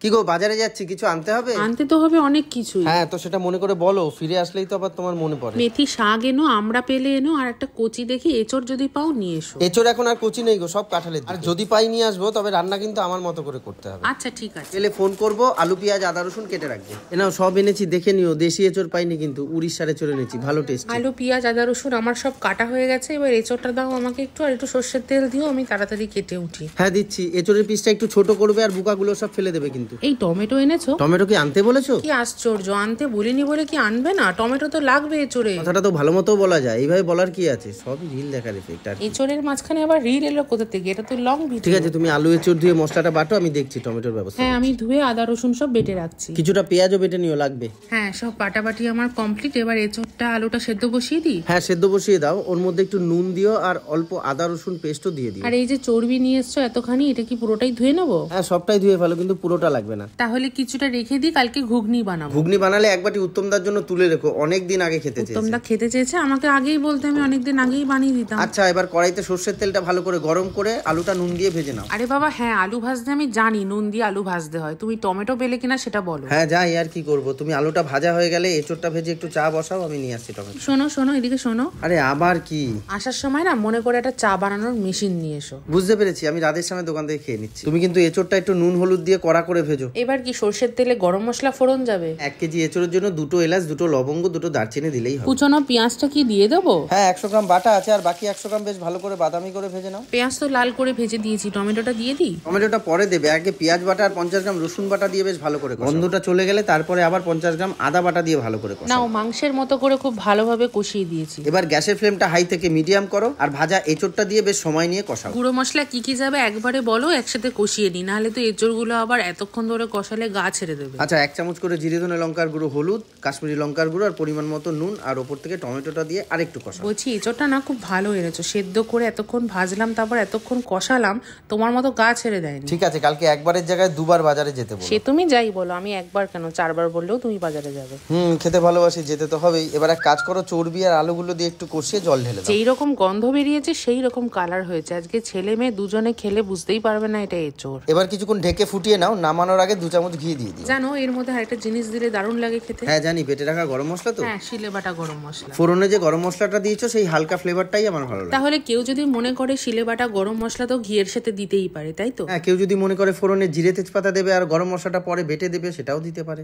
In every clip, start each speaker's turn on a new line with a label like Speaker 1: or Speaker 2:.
Speaker 1: কি গো, বাজারে যাচ্ছি, কিছু আনতে হবে?
Speaker 2: আনতে তো হবে অনেক কিছুই।
Speaker 1: হ্যাঁ, তো সেটা মনে করে বলো, ফিরে আসলেই তো আবার তোমার মনে পড়ে।
Speaker 2: মেথি শাক এনো, আমরা পেলে এনো, আর একটা কচি দেখি এঁচড় যদি পাও নিয়ে এসো।
Speaker 1: এঁচড় এখন আর কচি নেই গো, সব কাঁঠালের। আর যদি পাই নিয়ে আসবো, তবে রান্না কিন্তু আমার মতো করে করতে হবে।
Speaker 2: আচ্ছা ঠিক আছে।
Speaker 1: পেলে ফোন করবো, আলু পেঁয়াজ আদা রসুন কেটে রাখবে। এনাও সব এনেছি, দেখে নিও। দেশি এঁচড় পাইনি কিন্তু, উড়িষ্যার এঁচড় এনেছি, ভালো টেস্ট।
Speaker 2: আলু পেঁয়াজ আদা রসুন আমার সব কাটা হয়ে গেছে। এবার এঁচড়টা দাও আমাকে একটু, আর একটু সর্ষের তেল দিও, আমি তাড়াতাড়ি কেটে উঠি।
Speaker 1: হ্যাঁ দিচ্ছি। এঁচড়ের পিসটা একটু ছোট করবে, আর বুকাগুলো সব ফেলে দেবে কিন্তু।
Speaker 2: এই টমেটো এনেছো?
Speaker 1: টমেটো কি আনতে বলেছো?
Speaker 2: কি আশ্চর্য, আনতে বলিনি বলে কি আনবে না? টমেটো তো লাগবে এঁচড়ে।
Speaker 1: কথাটা তো ভালো মতো বলা যায়, এইভাবে বলার কি আছে, সবই রিল দেখার এফেক্ট। আর
Speaker 2: এঁচড়ের মাঝখানে আবার রিল এলো কোথা থেকে? এটা তো লং ভিডিও।
Speaker 1: ঠিক আছে, তুমি আলু এঁচড় ধুয়ে মশলাটা বাটো, আমি দেখছি টমেটোর ব্যবস্থা।
Speaker 2: হ্যাঁ, আমি ধুয়ে আদা রসুন সব বেটে রাখছি।
Speaker 1: কিছুটা পেঁয়াজও বেটে নিও, লাগবে।
Speaker 2: হ্যাঁ, সব বাটাবাটি আমার কমপ্লিট। এবার এঁচড়টা আলুটা সেদ্ধ বসিয়ে দিই।
Speaker 1: হ্যাঁ, সেদ্ধ বসিয়ে দাও। ওর মধ্যে একটু নুন দিও, আর অল্প আদা রসুন পেস্টও দিয়ে দিও।
Speaker 2: আর এই যে চর্বি নিয়ে এসছো এতখানি, এটা কি পুরোটাই ধুয়ে নেবো?
Speaker 1: হ্যাঁ, সবটাই ধুয়ে ফেলো, কিন্তু পুরোটা লাগবে না।
Speaker 2: তাহলে কিছুটা রেখে দিই, কালকে ঘুগনি বানাবো।
Speaker 1: ঘুগনি বানালে এক বাটি উত্তমদার জন্য তুলে রেখো, অনেক দিন আগে খেতে চেয়েছে।
Speaker 2: তোমরা খেতে চেয়েছে, আমাকে আগেই বলতে আমি অনেকদিন আগেই বানিয়ে দিতাম।
Speaker 1: আচ্ছা, এবার কড়াইতে সর্ষের তেলটা ভালো করে গরম করে আলুটা নুন দিয়ে ভেজে নাও।
Speaker 2: আরে বাবা, হ্যাঁ আলু ভাজতে আমি জানি, নুন দিয়ে আলু ভাজতে হয়। তুমি টমেটো পেলে কিনা সেটা বলো।
Speaker 1: হ্যাঁ যাই, আর কি করব। তুমি আলুটা ভাজা হয়ে গেলে এঁচড়টা ভেজে একটু চা বসাও, আমি নিয়ে আসছি টমেটো।
Speaker 2: শোনো শোনো, এদিকে শোনো।
Speaker 1: আরে আবার কি?
Speaker 2: আসার সময় না মনে করে একটা চা বানানোর মেশিন নিয়ে এসো।
Speaker 1: বুঝতে পেরেছি, আমি রাধের সামনে দোকান থেকে খেয়ে নিচ্ছি। তুমি কিন্তু এঁচড়টা একটু নুন হলুদ দিয়ে কড়া করে ভেজো।
Speaker 2: এবার কি সর্ষের তেলে গরম মশলা ফোড়ন যাবে?
Speaker 1: 1 কেজি এঁচড়ের জন্য 2টো এলাচ, 2টো লবঙ্গ, 2টো দারচিনি দিলেই হবে।
Speaker 2: কুচনো পেঁয়াজটা কি দিয়ে দেবো?
Speaker 1: হ্যাঁ, 100 গ্রাম বাটা আছে, আর বাকি 100 গ্রাম বেশ ভালো করে বাদামি করে ভেজে নাও।
Speaker 2: পেঁয়াজ তো লাল করে ভেজে দিয়েছি, টমেটোটা দিয়ে দিই?
Speaker 1: টমেটোটা পরে দেবে, আগে পেঁয়াজ বাটা আর 50 গ্রাম রসুন বাটা দিয়ে বেশ ভালো করে কষাও। গন্ধটা চলে গেলে তারপরে আবার 50 গ্রাম আদা বাটা দিয়ে ভালো করে কষাও।
Speaker 2: নাও, মাংসের মতো করে খুব ভালোভাবে কষিয়ে দিয়েছি।
Speaker 1: এবার গ্যাসের ফ্লেমটা হাই থেকে মিডিয়াম করো, আর ভাজা এঁচড়টা দিয়ে বেশ সময় নিয়ে কষাও।
Speaker 2: গুঁড়ো মশলা কি কি যাবে একবারে বলো, একসাথে কষিয়ে নিই, নাহলে তো এঁচড়গুলো আবার এতক্ষণ ধরে কষালে গা ছেড়ে দেবে।
Speaker 1: আচ্ছা, 1 চামচ করে জিরে ধনে লঙ্কার গুঁড়ো, হলুদ, কাশ্মীরি লঙ্কার গুঁড়ো, আর পরিমাণ মতো নুন, আর ওপর থেকে টমেটোটা দিয়ে আরেকটু কষাও।
Speaker 2: বলছি এঁচড়টা না খুব ভালো এনেছো, সেদ্ধ করে এতক্ষণ ভাজলাম, তারপর এতক্ষণ কষালাম, তোমার মতো গা ছেড়ে দেয়নি।
Speaker 1: ঠিক আছে, কালকে একবারের জায়গায় দুবার বাজারে যেতে বলো।
Speaker 2: সে তুমি যাই বলো, আমি একবার কেন 4বার বললেও তুমি বাজারে যাবে।
Speaker 1: খেতে ভালোবাসি, যেতে তো হবেই। এবার এক কাজ করো, চর্বি আর আলুগুলো দিয়ে একটু কষিয়ে জল ঢেলে দাও।
Speaker 2: যেই রকম গন্ধ বেরিয়েছে সেই রকম কালার হয়েছে। আজকে ছেলে মেয়ে দুজনে খেলে বুঝতেই পারবে না এটা এঁচড়।
Speaker 1: এবার কিছুক্ষণ ঢেকে ফুটিয়ে নাও, নামানোর আগে 2 চামচ ঘি দিয়ে দিও।
Speaker 2: জানো এর মধ্যে আরেকটা জিনিস দিলে দারুণ লাগে খেতে।
Speaker 1: হ্যাঁ জানি, বেটে রাখা গরম মশলা তো।
Speaker 2: হ্যাঁ, শিলে বাটা গরম মশলা।
Speaker 1: ফোড়নে যে গরম মশলাটা দিয়েছো, সেই হালকা ফ্লেভারটাই আমার ভালো লাগে।
Speaker 2: তাহলে কেউ যদি মনে করে শিলে বাটা গরম মশলা তো ঘিয়ের সাথে দিতেই পারে, তাই তো?
Speaker 1: হ্যাঁ, কেউ যদি মনে করে ফোড়নে জিরে তেজপাতা দেবে আর গরম মশলাটা পরে বেটে দেবে, সেটাও দিতে পারে।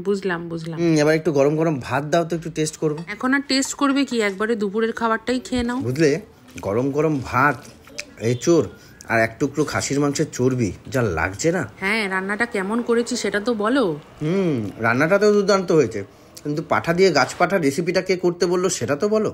Speaker 2: বুঝলাম।
Speaker 1: এবার একটু গরম গরম ভাত দাও তো, একটু টেস্ট করবো।
Speaker 2: এখন আর টেস্ট করবে কি, একবারে দুপুরের খাবারটাই খেয়ে নাও।
Speaker 1: বুঝলে, গরম গরম ভাত, এঁচড় আর এক টুকরো খাসির মাংসের চর্বি, যা লাগছে না।
Speaker 2: হ্যাঁ, রান্নাটা কেমন করেছি সেটা তো বলো।
Speaker 1: রান্নাটা তো দুর্দান্ত হয়েছে, কিন্তু পাঠা দিয়ে গাছ পাঠা রেসিপিটা কে করতে বললো সেটা তো বলো।